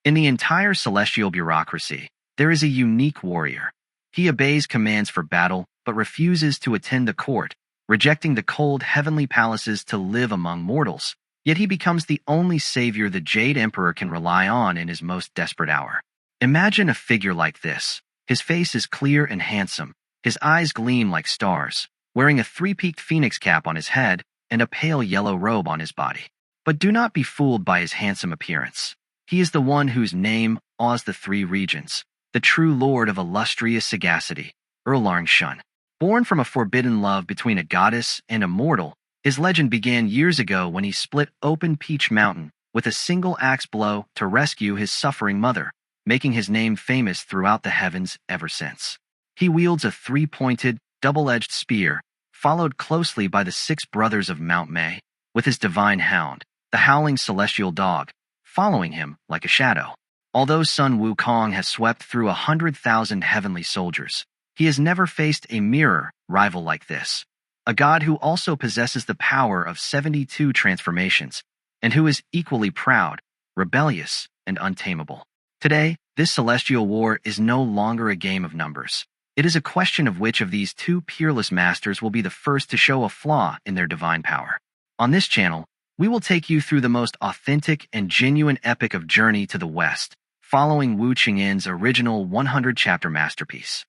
In the entire celestial bureaucracy, there is a unique warrior. He obeys commands for battle, but refuses to attend the court, rejecting the cold heavenly palaces to live among mortals. Yet he becomes the only savior the Jade Emperor can rely on in his most desperate hour. Imagine a figure like this. His face is clear and handsome. His eyes gleam like stars, wearing a three-peaked phoenix cap on his head and a pale yellow robe on his body. But do not be fooled by his handsome appearance. He is the one whose name awes the three regions, the true lord of illustrious sagacity, Erlang Shen. Born from a forbidden love between a goddess and a mortal, his legend began years ago when he split open Peach Mountain with a single axe blow to rescue his suffering mother, making his name famous throughout the heavens ever since. He wields a three-pointed, double-edged spear, followed closely by the 6 brothers of Mount Mei, with his divine hound, the Howling Celestial Dog, following him like a shadow. Although son Wukong has swept through 100,000 heavenly soldiers, he has never faced a mirror rival like this, a god who also possesses the power of 72 transformations, and who is equally proud, rebellious, and untamable. Today, this celestial war is no longer a game of numbers. It is a question of which of these two peerless masters will be the first to show a flaw in their divine power. On this channel, we will take you through the most authentic and genuine epic of Journey to the West, following Wu Qingyin's original 100-chapter masterpiece.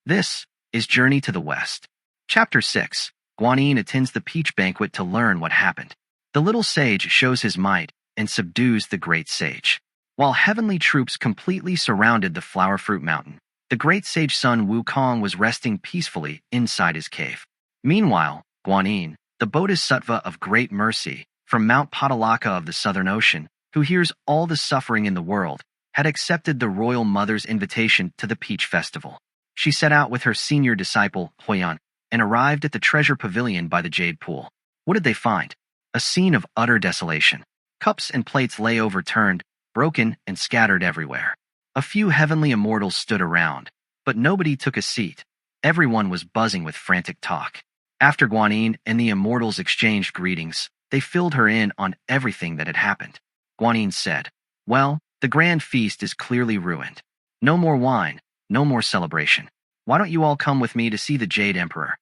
This is Journey to the West. Chapter 6. Guanyin attends the peach banquet to learn what happened. The little sage shows his might and subdues the great sage. While heavenly troops completely surrounded the flower fruit mountain, the great sage son Wukong was resting peacefully inside his cave. Meanwhile, Guanyin, the Bodhisattva of great mercy, from Mount Patalaka of the Southern Ocean, who hears all the suffering in the world, had accepted the royal mother's invitation to the Peach Festival. She set out with her senior disciple, Huyan, and arrived at the treasure pavilion by the Jade Pool. What did they find? A scene of utter desolation. Cups and plates lay overturned, broken and scattered everywhere. A few heavenly immortals stood around, but nobody took a seat. Everyone was buzzing with frantic talk. After Guanyin and the immortals exchanged greetings, they filled her in on everything that had happened. Guanyin said, "Well, the grand feast is clearly ruined. No more wine, no more celebration. Why don't you all come with me to see the Jade Emperor?"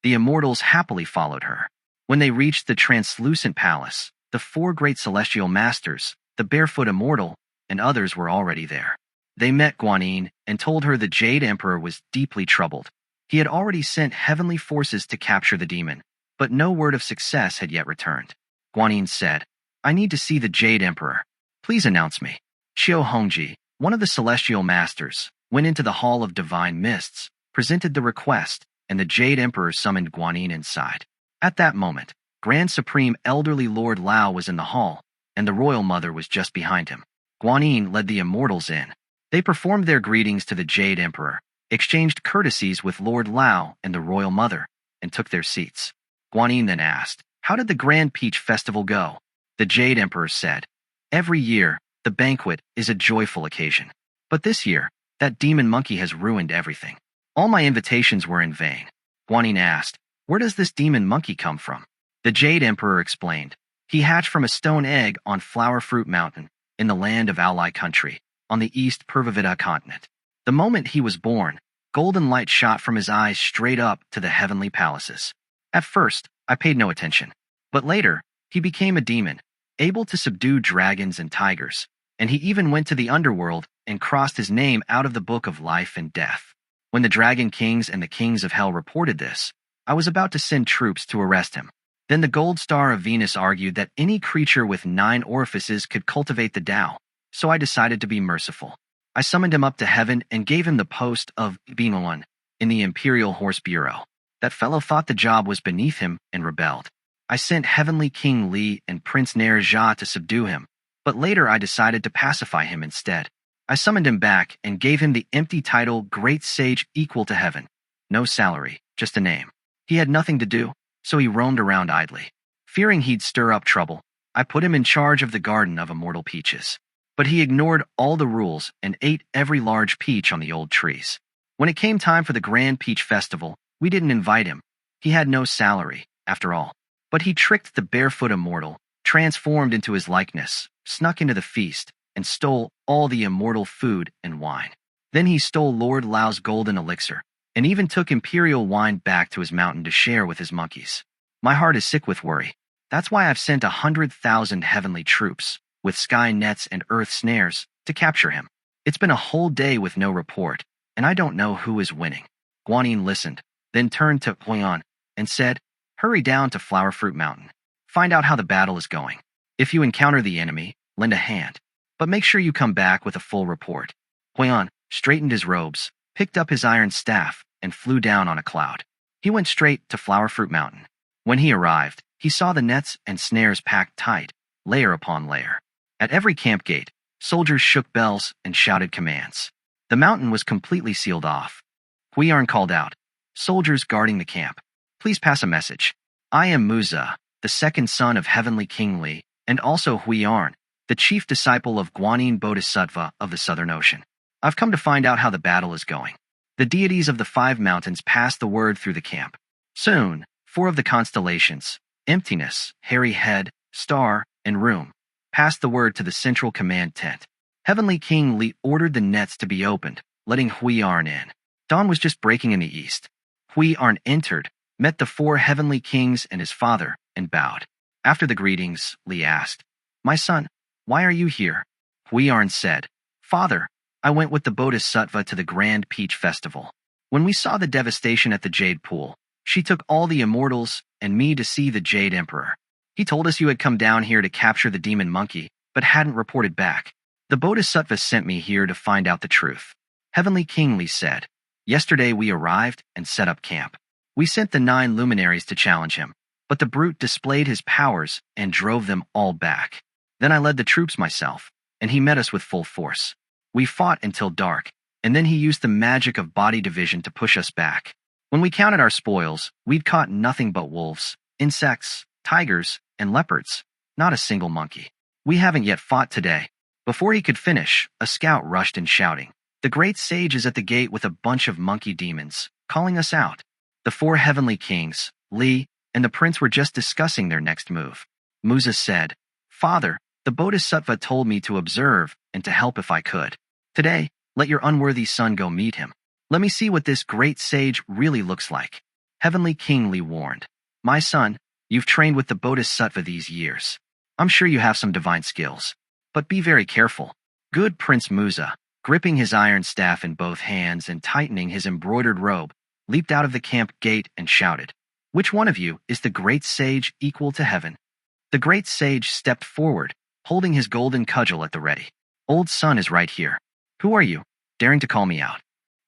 The immortals happily followed her. When they reached the translucent palace, the 4 great celestial masters, the barefoot immortal, and others were already there. They met Guanyin and told her the Jade Emperor was deeply troubled. He had already sent heavenly forces to capture the demon, but no word of success had yet returned. Guanyin said, "I need to see the Jade Emperor. Please announce me." Qiu Hongji, one of the celestial masters, went into the Hall of Divine Mists, presented the request, and the Jade Emperor summoned Guanyin inside. At that moment, Grand Supreme Elderly Lord Lao was in the hall, and the royal mother was just behind him. Guanyin led the immortals in. They performed their greetings to the Jade Emperor, exchanged courtesies with Lord Lao and the royal mother, and took their seats. Guanyin then asked, "How did the Grand Peach Festival go?" The Jade Emperor said, "Every year, the banquet is a joyful occasion. But this year, that demon monkey has ruined everything. All my invitations were in vain." Guanyin asked, "Where does this demon monkey come from?" The Jade Emperor explained, "He hatched from a stone egg on Flower Fruit Mountain, in the land of Ally Country, on the East Purvavida continent. The moment he was born, golden light shot from his eyes straight up to the heavenly palaces. At first, I paid no attention. But later, he became a demon, able to subdue dragons and tigers, and he even went to the underworld and crossed his name out of the book of life and death. When the dragon kings and the kings of hell reported this, I was about to send troops to arrest him. Then the gold star of Venus argued that any creature with 9 orifices could cultivate the Tao, so I decided to be merciful. I summoned him up to heaven and gave him the post of Binoan in the Imperial Horse Bureau. That fellow thought the job was beneath him and rebelled. I sent Heavenly King Li and Prince Nair Jia to subdue him, but later I decided to pacify him instead. I summoned him back and gave him the empty title Great Sage Equal to Heaven. No salary, just a name. He had nothing to do, so he roamed around idly. Fearing he'd stir up trouble, I put him in charge of the Garden of Immortal Peaches. But he ignored all the rules and ate every large peach on the old trees. When it came time for the Grand Peach Festival, we didn't invite him. He had no salary, after all. But he tricked the barefoot immortal, transformed into his likeness, snuck into the feast, and stole all the immortal food and wine. Then he stole Lord Lao's golden elixir, and even took imperial wine back to his mountain to share with his monkeys. My heart is sick with worry. That's why I've sent 100,000 heavenly troops, with sky nets and earth snares, to capture him. It's been a whole day with no report, and I don't know who is winning. Guanyin listened, then turned to Huiyan and said, "Hurry down to Flower Fruit Mountain. Find out how the battle is going. If you encounter the enemy, lend a hand. But make sure you come back with a full report." Huiyan straightened his robes, picked up his iron staff, and flew down on a cloud. He went straight to Flower Fruit Mountain. When he arrived, he saw the nets and snares packed tight, layer upon layer. At every camp gate, soldiers shook bells and shouted commands. The mountain was completely sealed off. Huiyan called out, "Soldiers guarding the camp, please pass a message. I am Muzha, the second son of Heavenly King Li, and also Huiyan, the chief disciple of Guanyin Bodhisattva of the Southern Ocean. I've come to find out how the battle is going." The deities of the 5 mountains passed the word through the camp. Soon, 4 of the constellations, Emptiness, Hairy Head, Star, and Room, passed the word to the central command tent. Heavenly King Li ordered the nets to be opened, letting Huiyan in. Dawn was just breaking in the east. Huiyan entered, met the 4 heavenly kings and his father, and bowed. After the greetings, Li asked, "My son, why are you here?" Huiyan said, "Father, I went with the Bodhisattva to the Grand Peach Festival. When we saw the devastation at the Jade Pool, she took all the immortals and me to see the Jade Emperor. He told us you had come down here to capture the demon monkey, but hadn't reported back. The Bodhisattva sent me here to find out the truth." Heavenly King Li said, "Yesterday we arrived and set up camp. We sent the 9 luminaries to challenge him, but the brute displayed his powers and drove them all back. Then I led the troops myself, and he met us with full force. We fought until dark, and then he used the magic of body division to push us back. When we counted our spoils, we'd caught nothing but wolves, insects, tigers, and leopards, not a single monkey. We haven't yet fought today." Before he could finish, a scout rushed in shouting, "The great sage is at the gate with a bunch of monkey demons, calling us out." The 4 heavenly kings, Li, and the prince were just discussing their next move. Muzha said, "Father, the Bodhisattva told me to observe and to help if I could. Today, let your unworthy son go meet him. Let me see what this great sage really looks like." Heavenly King Li warned, "My son, you've trained with the Bodhisattva these years. I'm sure you have some divine skills. But be very careful." Good Prince Muzha, gripping his iron staff in both hands and tightening his embroidered robe, leaped out of the camp gate and shouted, "Which one of you is the great sage equal to heaven?" The great sage stepped forward, holding his golden cudgel at the ready. "Old son is right here. Who are you, daring to call me out?"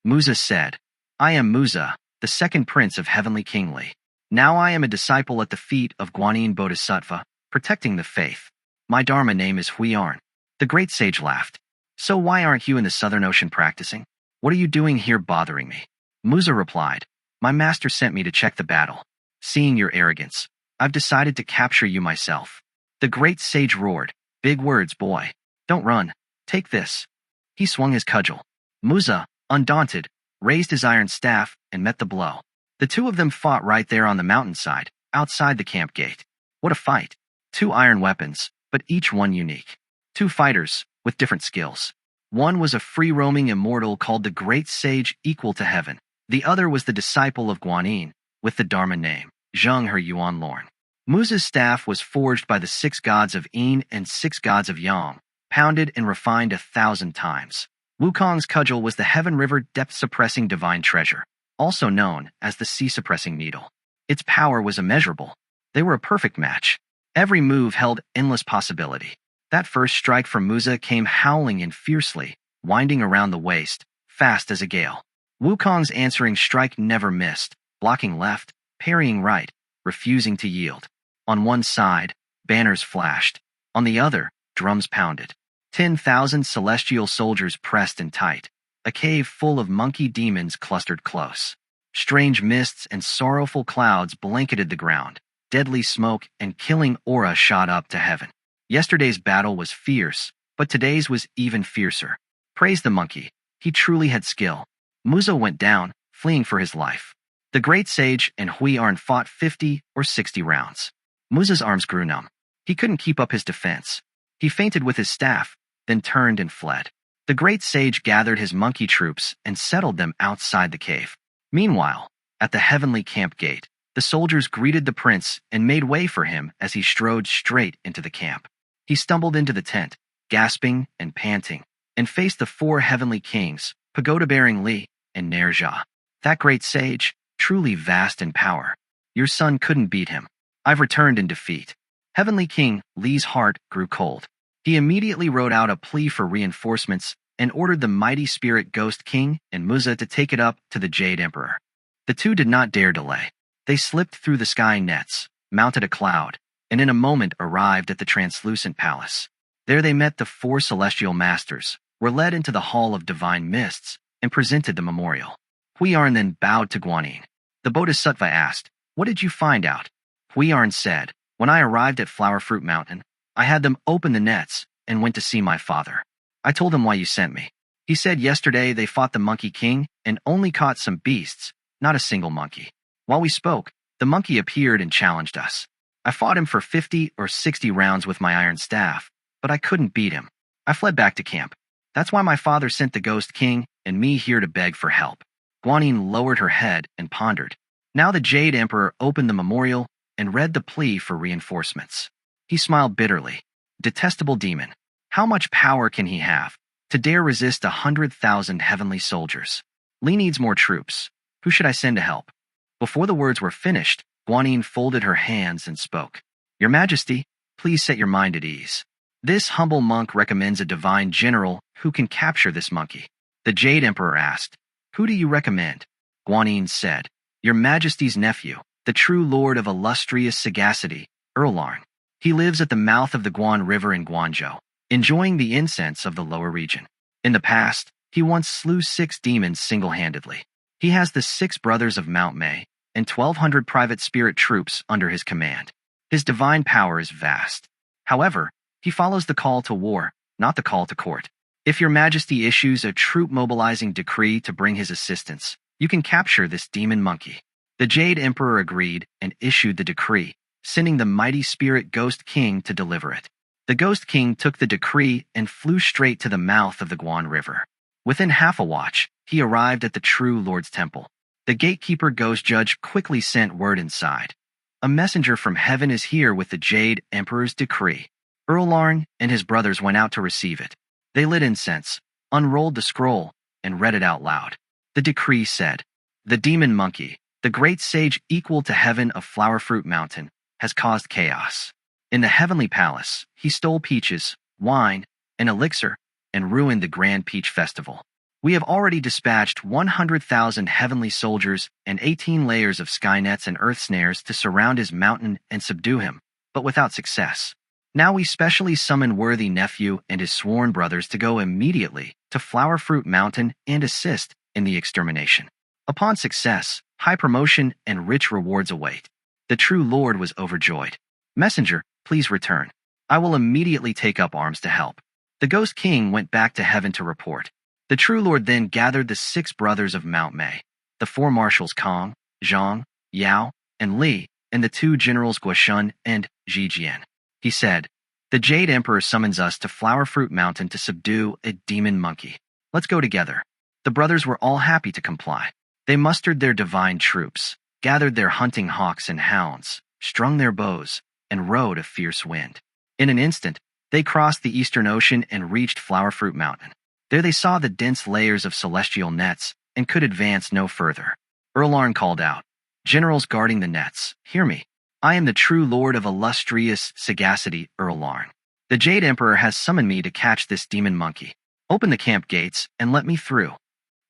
Muzha said, "I am Muzha, the second prince of Heavenly King Li. Now I am a disciple at the feet of Guanyin Bodhisattva, protecting the faith. My Dharma name is Huiyan." The great sage laughed. "So why aren't you in the Southern Ocean practicing? What are you doing here bothering me?" Muzha replied, "My master sent me to check the battle. Seeing your arrogance, I've decided to capture you myself." The great sage roared, "Big words, boy. Don't run. Take this." He swung his cudgel. Muzha, undaunted, raised his iron staff and met the blow. The 2 of them fought right there on the mountainside, outside the camp gate. What a fight. 2 iron weapons, but each one unique. 2 fighters, with different skills. One was a free-roaming immortal called the Great Sage equal to heaven. The other was the disciple of Guanyin, with the Dharma name, Zheng Her Yuan Lorn. Muzha's staff was forged by the 6 gods of Yin and 6 gods of Yang, pounded and refined 1,000 times. Wukong's cudgel was the Heaven River depth-suppressing divine treasure, also known as the sea-suppressing needle. Its power was immeasurable. They were a perfect match. Every move held endless possibility. That first strike from Muzha came howling in fiercely, winding around the waist, fast as a gale. Wukong's answering strike never missed, blocking left, parrying right, refusing to yield. On one side, banners flashed. On the other, drums pounded. 10,000 celestial soldiers pressed in tight. A cave full of monkey demons clustered close. Strange mists and sorrowful clouds blanketed the ground. Deadly smoke and killing aura shot up to heaven. Yesterday's battle was fierce, but today's was even fiercer. Praise the monkey. He truly had skill. Muzha went down, fleeing for his life. The great sage and Huiyan fought 50 or 60 rounds. Muzha's arms grew numb. He couldn't keep up his defense. He feinted with his staff, then turned and fled. The great sage gathered his monkey troops and settled them outside the cave. Meanwhile, at the heavenly camp gate, the soldiers greeted the prince and made way for him as he strode straight into the camp. He stumbled into the tent, gasping and panting, and faced the 4 heavenly kings, pagoda-bearing Li and Nerja. That great sage, truly vast in power. Your son couldn't beat him. I've returned in defeat. Heavenly King Li's heart grew cold. He immediately wrote out a plea for reinforcements and ordered the mighty spirit Ghost King and Muzha to take it up to the Jade Emperor. The two did not dare delay. They slipped through the sky nets, mounted a cloud, and in a moment arrived at the translucent palace. There they met the 4 celestial masters, were led into the hall of divine mists, and presented the memorial. Huiyarn then bowed to Guanyin. The Bodhisattva asked, "What did you find out?" Huiyarn said, "When I arrived at Flower Fruit Mountain, I had them open the nets and went to see my father. I told him why you sent me. He said yesterday they fought the Monkey King and only caught some beasts, not a single monkey. While we spoke, the monkey appeared and challenged us. I fought him for 50 or 60 rounds with my iron staff, but I couldn't beat him. I fled back to camp. That's why my father sent the Ghost King and me here to beg for help." Guanyin lowered her head and pondered. Now the Jade Emperor opened the memorial and read the plea for reinforcements. He smiled bitterly. Detestable demon. How much power can he have to dare resist 100,000 heavenly soldiers? Li needs more troops. Who should I send to help? Before the words were finished, Guanyin folded her hands and spoke. Your Majesty, please set your mind at ease. This humble monk recommends a divine general who can capture this monkey. The Jade Emperor asked, Who do you recommend? Guanyin said, Your Majesty's nephew, the true lord of illustrious sagacity, Erlang. He lives at the mouth of the Guan River in Guangzhou, enjoying the incense of the lower region. In the past, he once slew 6 demons single-handedly. He has the 6 brothers of Mount Mei and 1,200 private spirit troops under his command. His divine power is vast. However, he follows the call to war, not the call to court. If your Majesty issues a troop-mobilizing decree to bring his assistance, you can capture this demon monkey. The Jade Emperor agreed and issued the decree, sending the mighty spirit Ghost King to deliver it. The Ghost King took the decree and flew straight to the mouth of the Guan River. Within half a watch, he arrived at the true Lord's temple. The gatekeeper Ghost Judge quickly sent word inside. A messenger from heaven is here with the Jade Emperor's decree. Erlang and his brothers went out to receive it. They lit incense, unrolled the scroll, and read it out loud. The decree said, The demon monkey, the great sage equal to heaven of Flower Fruit Mountain, has caused chaos. In the heavenly palace, he stole peaches, wine, and elixir, and ruined the Grand Peach Festival. We have already dispatched 100,000 heavenly soldiers and 18 layers of sky nets and earth snares to surround his mountain and subdue him, but without success. Now we specially summon worthy nephew and his sworn brothers to go immediately to Flower Fruit Mountain and assist in the extermination. Upon success, high promotion and rich rewards await. The true Lord was overjoyed. Messenger, please return. I will immediately take up arms to help. The Ghost King went back to heaven to report. The true Lord then gathered the 6 brothers of Mount Mei, the 4 marshals Kong, Zhang, Yao, and Li, and the 2 generals Guoshun and Zhijian. He said, The Jade Emperor summons us to Flower Fruit Mountain to subdue a demon monkey. Let's go together. The brothers were all happy to comply. They mustered their divine troops, gathered their hunting hawks and hounds, strung their bows, and rode a fierce wind. In an instant, they crossed the eastern ocean and reached Flower Fruit Mountain. There they saw the dense layers of celestial nets and could advance no further. Erlang called out, Generals guarding the nets, hear me. I am the true lord of illustrious sagacity, Erlang. The Jade Emperor has summoned me to catch this demon monkey. Open the camp gates and let me through.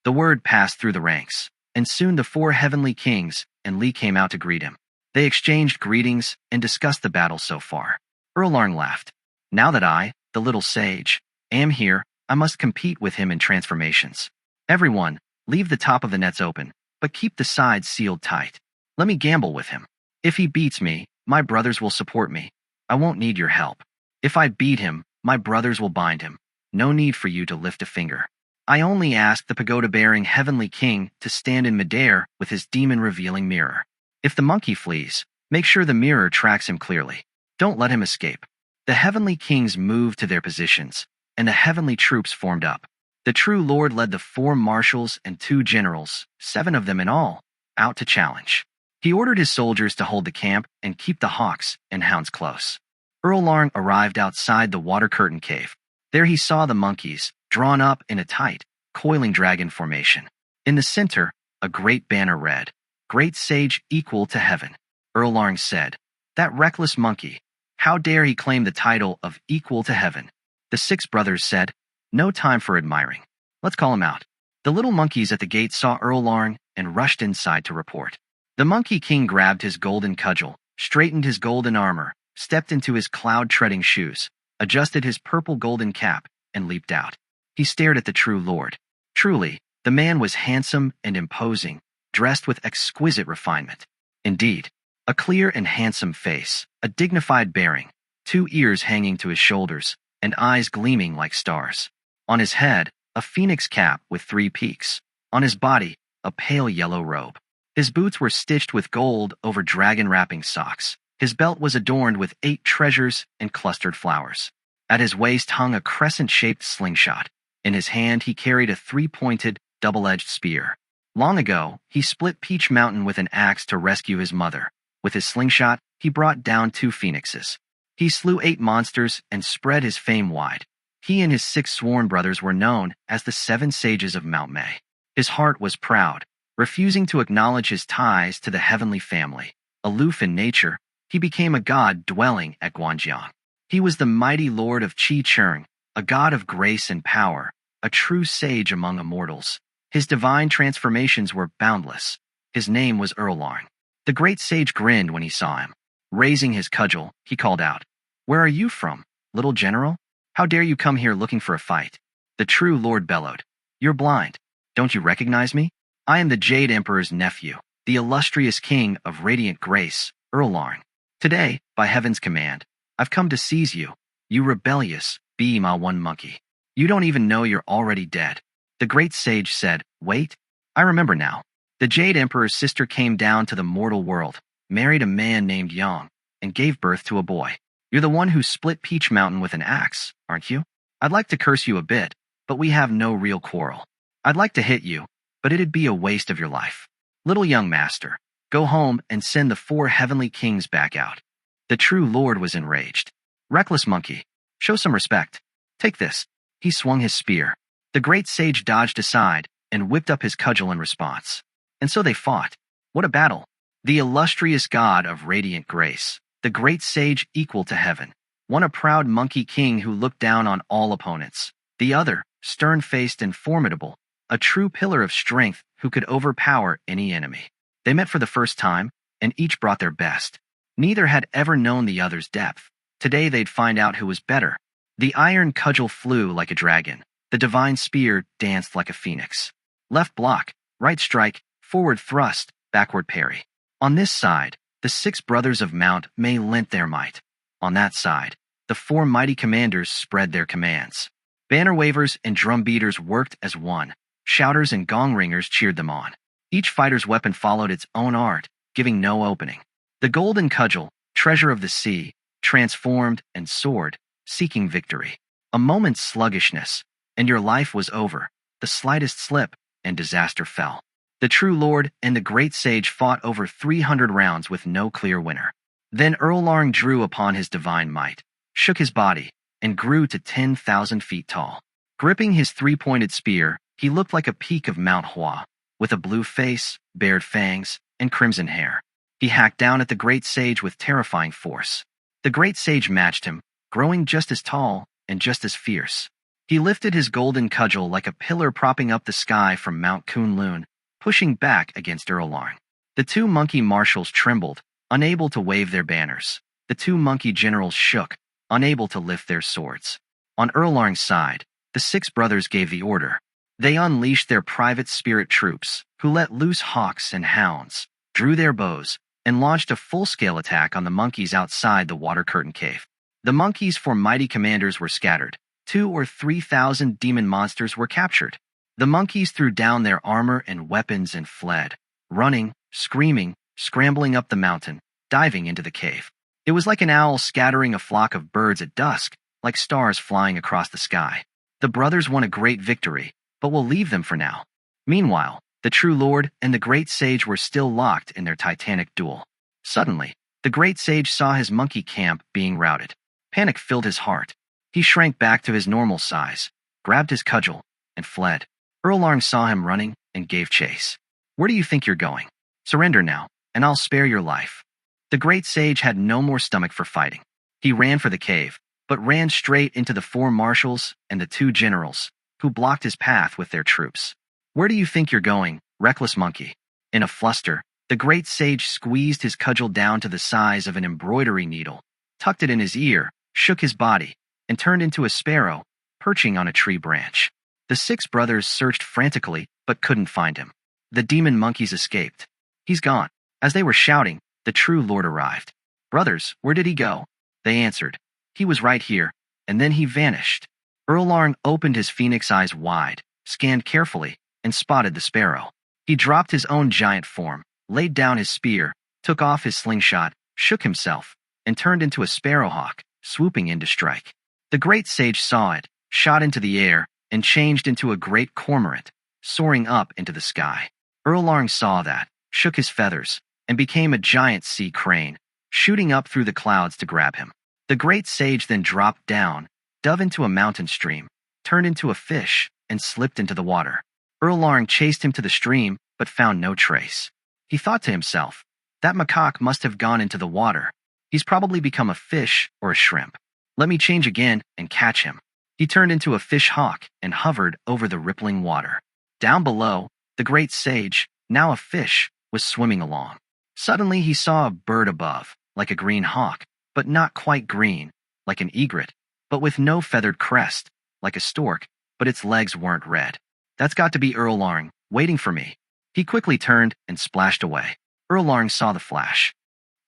The word passed through the ranks, and soon the 4 heavenly kings and Li came out to greet him. They exchanged greetings and discussed the battle so far. Erlang laughed. Now that I, the little sage, am here, I must compete with him in transformations. Everyone, leave the top of the nets open, but keep the sides sealed tight. Let me gamble with him. If he beats me, my brothers will support me. I won't need your help. If I beat him, my brothers will bind him. No need for you to lift a finger. I only ask the pagoda-bearing heavenly king to stand in midair with his demon-revealing mirror. If the monkey flees, make sure the mirror tracks him clearly. Don't let him escape. The heavenly kings moved to their positions, and the heavenly troops formed up. The true Lord led the 4 marshals and 2 generals, 7 of them in all, out to challenge. He ordered his soldiers to hold the camp and keep the hawks and hounds close. Erlang arrived outside the water curtain cave. There he saw the monkeys, drawn up in a tight, coiling dragon formation. In the center, a great banner read, "Great Sage equal to heaven." Erlang said, "That reckless monkey, how dare he claim the title of equal to heaven?" The 6 brothers said, "No time for admiring. Let's call him out." The little monkeys at the gate saw Erlang and rushed inside to report. The Monkey King grabbed his golden cudgel, straightened his golden armor, stepped into his cloud-treading shoes, adjusted his purple golden cap, and leaped out. He stared at the true Lord. Truly, the man was handsome and imposing, dressed with exquisite refinement. Indeed, a clear and handsome face, a dignified bearing, 2 ears hanging to his shoulders, and eyes gleaming like stars. On his head, a phoenix cap with 3 peaks. On his body, a pale yellow robe. His boots were stitched with gold over dragon-wrapping socks. His belt was adorned with 8 treasures and clustered flowers. At his waist hung a crescent-shaped slingshot. In his hand he carried a 3-pointed, double-edged spear. Long ago, he split Peach Mountain with an axe to rescue his mother. With his slingshot, he brought down 2 phoenixes. He slew 8 monsters and spread his fame wide. He and his 6 sworn brothers were known as the 7 sages of Mount Mei. His heart was proud, refusing to acknowledge his ties to the heavenly family. Aloof in nature, he became a god dwelling at Guanyin. He was the mighty lord of Qi Cheng, a god of grace and power, a true sage among immortals. His divine transformations were boundless. His name was Erlang. The great sage grinned when he saw him. Raising his cudgel, he called out, "Where are you from, little general? How dare you come here looking for a fight?" The true Lord bellowed, "You're blind. Don't you recognize me? I am the Jade Emperor's nephew, the illustrious king of radiant grace, Erlang. Today, by heaven's command, I've come to seize you, you rebellious, my 1 monkey. You don't even know you're already dead." The great sage said, "Wait, I remember now. The Jade Emperor's sister came down to the mortal world, married a man named Yang, and gave birth to a boy. You're the one who split Peach Mountain with an axe, aren't you? I'd like to curse you a bit, but we have no real quarrel. I'd like to hit you, but it'd be a waste of your life. Little young master, go home and send the 4 heavenly kings back out." The true Lord was enraged. "Reckless monkey, show some respect. Take this." He swung his spear. The great sage dodged aside and whipped up his cudgel in response. And so they fought. What a battle! The illustrious god of radiant grace, the great sage equal to heaven, one a proud monkey king who looked down on all opponents. The other, stern-faced and formidable, a true pillar of strength who could overpower any enemy. They met for the first time, and each brought their best. Neither had ever known the other's depth. Today they'd find out who was better. The iron cudgel flew like a dragon. The divine spear danced like a phoenix. Left block, right strike, forward thrust, backward parry. On this side, the 6 brothers of Mount Mei lent their might. On that side, the 4 mighty commanders spread their commands. Banner wavers and drum beaters worked as one. Shouters and gong ringers cheered them on. Each fighter's weapon followed its own art, giving no opening. The golden cudgel, treasure of the sea, transformed and soared, seeking victory. A moment's sluggishness, and your life was over. The slightest slip, and disaster fell. The true Lord and the great sage fought over 300 rounds with no clear winner. Then Erlang drew upon his divine might, shook his body, and grew to 10,000 feet tall. Gripping his 3-pointed spear, he looked like a peak of Mount Hua, with a blue face, bared fangs, and crimson hair. He hacked down at the great sage with terrifying force. The great sage matched him, growing just as tall and just as fierce. He lifted his golden cudgel like a pillar propping up the sky from Mount Kunlun, pushing back against Erlang. The 2 monkey marshals trembled, unable to wave their banners. The 2 monkey generals shook, unable to lift their swords. On Erlang's side, the 6 brothers gave the order. They unleashed their private spirit troops, who let loose hawks and hounds, drew their bows, and launched a full-scale attack on the monkeys outside the water curtain cave. The monkeys' 4 mighty commanders were scattered. 2,000 or 3,000 demon monsters were captured. The monkeys threw down their armor and weapons and fled, running, screaming, scrambling up the mountain, diving into the cave. It was like an owl scattering a flock of birds at dusk, like stars flying across the sky. The brothers won a great victory, but we'll leave them for now. Meanwhile, the true lord and the great sage were still locked in their titanic duel. Suddenly, the great sage saw his monkey camp being routed. Panic filled his heart. He shrank back to his normal size, grabbed his cudgel, and fled. Erlang saw him running and gave chase. Where do you think you're going? Surrender now, and I'll spare your life. The great sage had no more stomach for fighting. He ran for the cave, but ran straight into the 4 marshals and the 2 generals, who blocked his path with their troops. Where do you think you're going, reckless monkey? In a fluster, the great sage squeezed his cudgel down to the size of an embroidery needle, tucked it in his ear, shook his body, and turned into a sparrow, perching on a tree branch. The 6 brothers searched frantically, but couldn't find him. The demon monkeys escaped. He's gone. As they were shouting, the true lord arrived. Brothers, where did he go? They answered. He was right here, and then he vanished. Erlang opened his phoenix eyes wide, scanned carefully, and spotted the sparrow. He dropped his own giant form, laid down his spear, took off his slingshot, shook himself, and turned into a sparrowhawk, swooping in to strike. The great sage saw it, shot into the air, and changed into a great cormorant, soaring up into the sky. Erlang saw that, shook his feathers, and became a giant sea crane, shooting up through the clouds to grab him. The great sage then dropped down, dove into a mountain stream, turned into a fish, and slipped into the water. Erlang chased him to the stream, but found no trace. He thought to himself, that macaque must have gone into the water. He's probably become a fish or a shrimp. Let me change again and catch him. He turned into a fish hawk and hovered over the rippling water. Down below, the great sage, now a fish, was swimming along. Suddenly he saw a bird above, like a green hawk, but not quite green, like an egret, but with no feathered crest, like a stork, but its legs weren't red. That's got to be Erlang, waiting for me. He quickly turned and splashed away. Erlang saw the flash.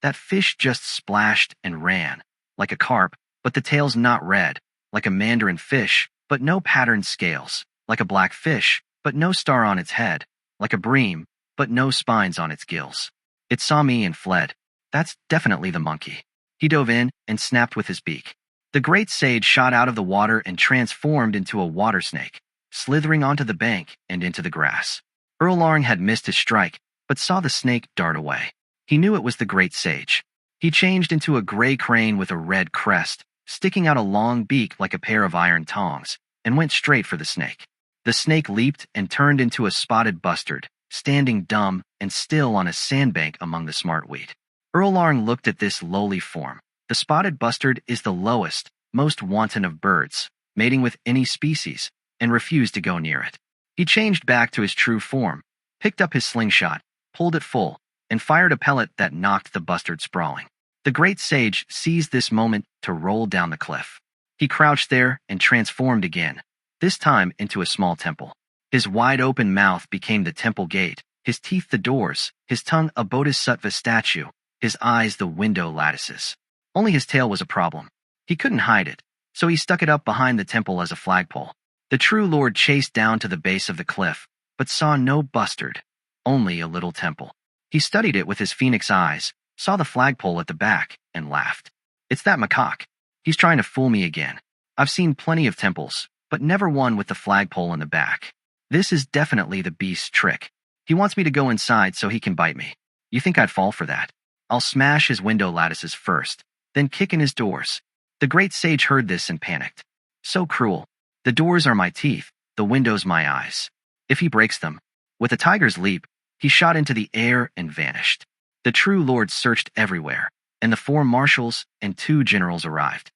That fish just splashed and ran, like a carp, but the tail's not red, like a mandarin fish, but no patterned scales, like a black fish, but no star on its head, like a bream, but no spines on its gills. It saw me and fled. That's definitely the monkey. He dove in and snapped with his beak. The great sage shot out of the water and transformed into a water snake, slithering onto the bank and into the grass. Erlang had missed his strike, but saw the snake dart away. He knew it was the great sage. He changed into a gray crane with a red crest, sticking out a long beak like a pair of iron tongs, and went straight for the snake. The snake leaped and turned into a spotted bustard, standing dumb and still on a sandbank among the smartweed. Erlang looked at this lowly form. The spotted bustard is the lowest, most wanton of birds, mating with any species, and refused to go near it. He changed back to his true form, picked up his slingshot, pulled it full, and fired a pellet that knocked the bustard sprawling. The great sage seized this moment to roll down the cliff. He crouched there and transformed again, this time into a small temple. His wide-open mouth became the temple gate, his teeth the doors, his tongue a bodhisattva statue, his eyes the window lattices. Only his tail was a problem. He couldn't hide it, so he stuck it up behind the temple as a flagpole. The true lord chased down to the base of the cliff, but saw no bustard, only a little temple. He studied it with his phoenix eyes, saw the flagpole at the back, and laughed. It's that macaque. He's trying to fool me again. I've seen plenty of temples, but never one with the flagpole in the back. This is definitely the beast's trick. He wants me to go inside so he can bite me. You think I'd fall for that? I'll smash his window lattices first, then kick in his doors. The great sage heard this and panicked. So cruel. The doors are my teeth, the windows my eyes. If he breaks them, with a tiger's leap, he shot into the air and vanished. The true lord searched everywhere, and the 4 marshals and 2 generals arrived.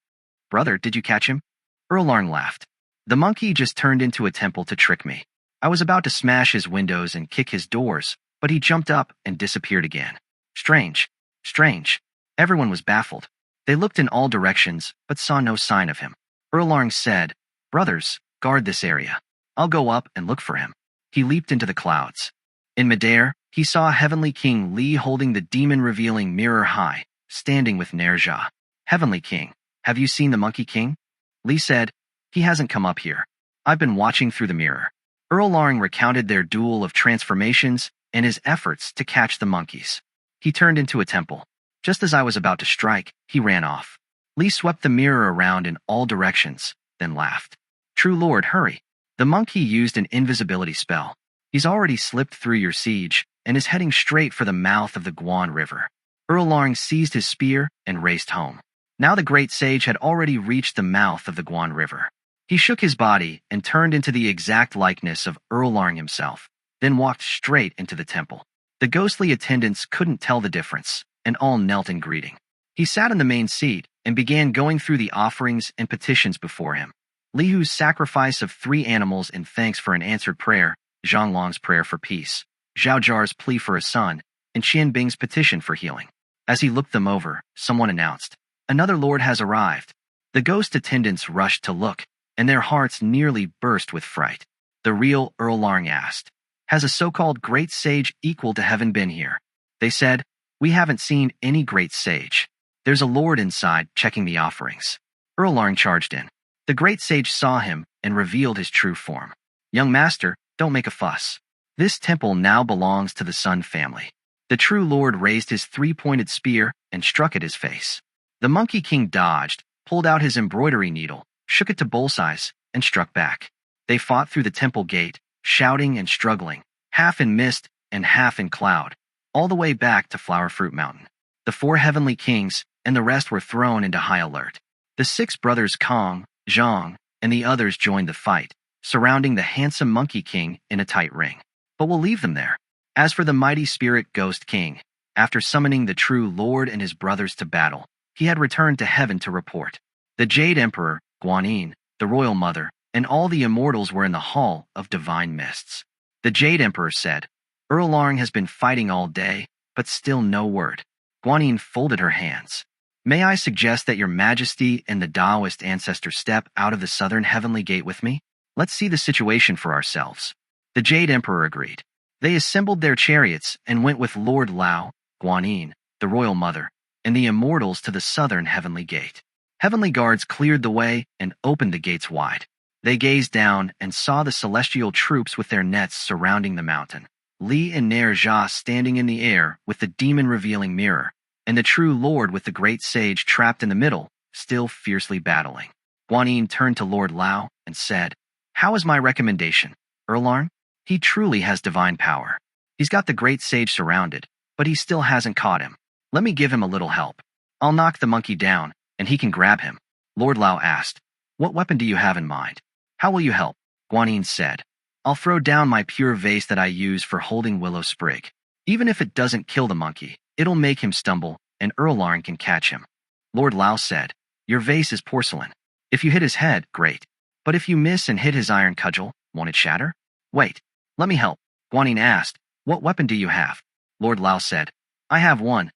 Brother, did you catch him? Erlang laughed. The monkey just turned into a temple to trick me. I was about to smash his windows and kick his doors, but he jumped up and disappeared again. Strange. Strange. Everyone was baffled. They looked in all directions, but saw no sign of him. Erlang said, Brothers, guard this area. I'll go up and look for him. He leaped into the clouds. In midair, he saw Heavenly King Li holding the demon-revealing mirror high, standing with Nerja. Heavenly King, have you seen the Monkey King? Li said, He hasn't come up here. I've been watching through the mirror. Erlang recounted their duel of transformations and his efforts to catch the monkeys. He turned into a temple. Just as I was about to strike, he ran off. Li swept the mirror around in all directions, then laughed. True Lord, hurry. The monkey used an invisibility spell. He's already slipped through your siege and is heading straight for the mouth of the Guan River. Erlang seized his spear and raced home. Now the great sage had already reached the mouth of the Guan River. He shook his body and turned into the exact likeness of Erlang himself, then walked straight into the temple. The ghostly attendants couldn't tell the difference, and all knelt in greeting. He sat in the main seat and began going through the offerings and petitions before him. Lihu's sacrifice of 3 animals in thanks for an answered prayer, Zhonglong's prayer for peace, Zhao Zhao's plea for a son, and Qian Bing's petition for healing. As he looked them over, someone announced, "Another lord has arrived." The ghost attendants rushed to look, and their hearts nearly burst with fright. The real Erlang asked, "Has a so-called great sage equal to heaven been here?" They said, "We haven't seen any great sage. There's a lord inside checking the offerings." Erlang charged in. The great sage saw him and revealed his true form. "Young master, don't make a fuss. This temple now belongs to the Sun family." The true lord raised his 3-pointed spear and struck at his face. The Monkey King dodged, pulled out his embroidery needle, shook it to bullseye, and struck back. They fought through the temple gate, shouting and struggling, half in mist and half in cloud, all the way back to Flower Fruit Mountain. The 4 heavenly kings and the rest were thrown into high alert. The 6 brothers Kong, Zhang, and the others joined the fight, surrounding the handsome Monkey King in a tight ring. But we'll leave them there. As for the mighty spirit Ghost King, after summoning the true Lord and his brothers to battle, he had returned to heaven to report. The Jade Emperor, Guanyin, the Royal Mother, and all the immortals were in the Hall of Divine Mists. The Jade Emperor said, "Erlang has been fighting all day, but still no word." Guanyin folded her hands. "May I suggest that your majesty and the Taoist ancestors step out of the southern heavenly gate with me? Let's see the situation for ourselves." The Jade Emperor agreed. They assembled their chariots and went with Lord Lao, Guanyin, the Royal Mother, and the immortals to the southern heavenly gate. Heavenly guards cleared the way and opened the gates wide. They gazed down and saw the celestial troops with their nets surrounding the mountain, Li and Nair Jia standing in the air with the demon-revealing mirror, and the true Lord with the great sage trapped in the middle, still fiercely battling. Guanyin turned to Lord Lao and said, "How is my recommendation, Erlang? He truly has divine power. He's got the great sage surrounded, but he still hasn't caught him. Let me give him a little help. I'll knock the monkey down, and he can grab him." Lord Lao asked, "What weapon do you have in mind? How will you help?" Guanyin said, "I'll throw down my pure vase that I use for holding Willow Sprig. Even if it doesn't kill the monkey, it'll make him stumble, and Erlang can catch him." Lord Lao said, "Your vase is porcelain. If you hit his head, great. But if you miss and hit his iron cudgel, won't it shatter?" "Wait, let me help." Guanyin asked, "What weapon do you have?" Lord Lao said, I have one.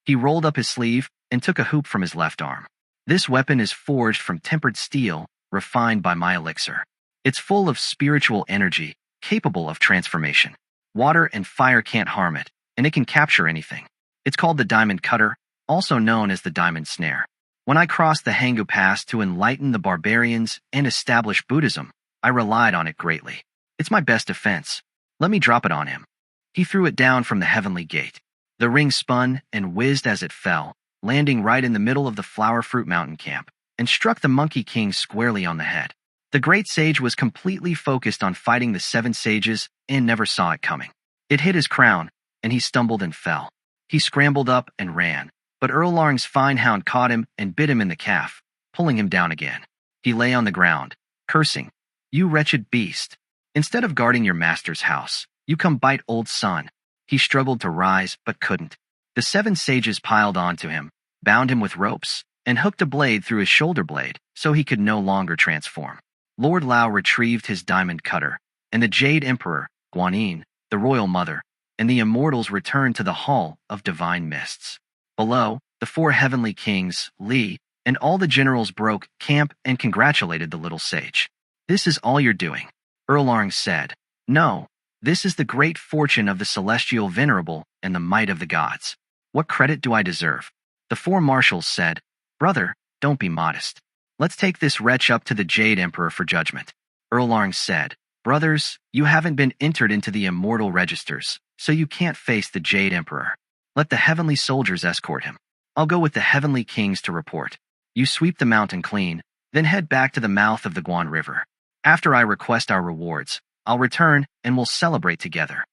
He rolled up his sleeve and took a hoop from his left arm. "This weapon is forged from tempered steel, refined by my elixir. It's full of spiritual energy, capable of transformation. Water and fire can't harm it, and it can capture anything. It's called the Diamond Cutter, also known as the Diamond Snare. When I crossed the Hangu Pass to enlighten the barbarians and establish Buddhism, I relied on it greatly. It's my best defense. Let me drop it on him." He threw it down from the heavenly gate. The ring spun and whizzed as it fell, landing right in the middle of the Flower Fruit Mountain camp, and struck the Monkey King squarely on the head. The great sage was completely focused on fighting the 7 sages and never saw it coming. It hit his crown, and he stumbled and fell. He scrambled up and ran, but Erlang's fine hound caught him and bit him in the calf, pulling him down again. He lay on the ground, cursing, "You wretched beast. Instead of guarding your master's house, you come bite old son." He struggled to rise, but couldn't. The 7 sages piled onto him, bound him with ropes, and hooked a blade through his shoulder blade so he could no longer transform. Lord Lao retrieved his diamond cutter, and the Jade Emperor, Guanyin, the Royal Mother, and the immortals returned to the Hall of Divine Mists. Below, the 4 heavenly kings, Li, and all the generals broke camp and congratulated the little sage. "This is all you're doing," Erlang said. "No, this is the great fortune of the celestial venerable and the might of the gods. What credit do I deserve?" The 4 marshals said, "Brother, don't be modest. Let's take this wretch up to the Jade Emperor for judgment." Erlang said, "Brothers, you haven't been entered into the immortal registers, so you can't face the Jade Emperor. Let the heavenly soldiers escort him. I'll go with the heavenly kings to report. You sweep the mountain clean, Then head back to the mouth of the Guan River. After I request our rewards, I'll return and we'll celebrate together."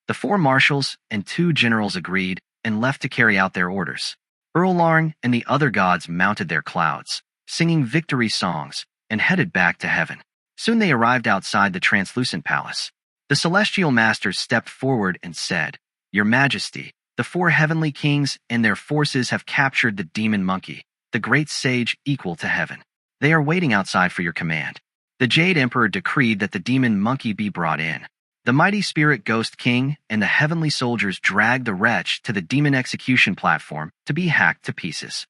The 4 marshals and 2 generals agreed and left to carry out their orders. Erlang and the other gods mounted their clouds, singing victory songs, and headed back to heaven. Soon they arrived outside the translucent palace. The celestial masters stepped forward and said, "Your Majesty, the 4 heavenly kings and their forces have captured the demon monkey, the great sage equal to heaven. They are waiting outside for your command." The Jade Emperor decreed that the demon monkey be brought in. The mighty spirit ghost king and the heavenly soldiers dragged the wretch to the demon execution platform to be hacked to pieces.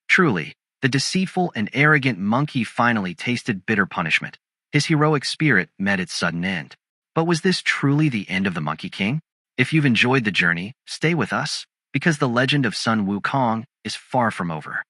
Truly, the deceitful and arrogant monkey finally tasted bitter punishment. His heroic spirit met its sudden end. But was this truly the end of the Monkey King? If you've enjoyed the journey, stay with us, because the legend of Sun Wukong is far from over.